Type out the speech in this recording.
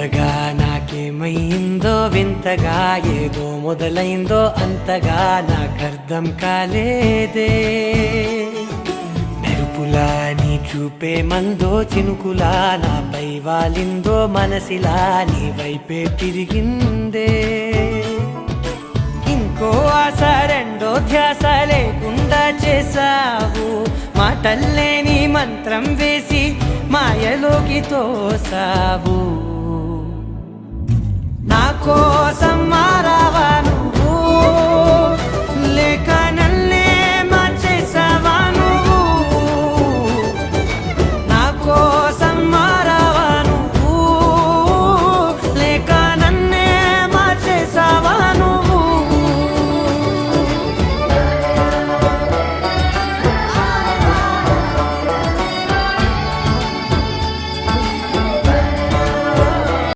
ఇంతగా నాకేమైందో వింతగా ఏదో మొదలైందో అంతగా నాకర్థం కాలేదే మెరుపులా నీ చూపే మందో చినుకులా నాపై వాలిందో మనసిలా నీ వైపే తిరిగిందే ఇంకో ఆశ రెండో ధ్యాస లేకుండా చేసావు మాటల్లేని మంత్రం వేసి మాయలోకి తోసావు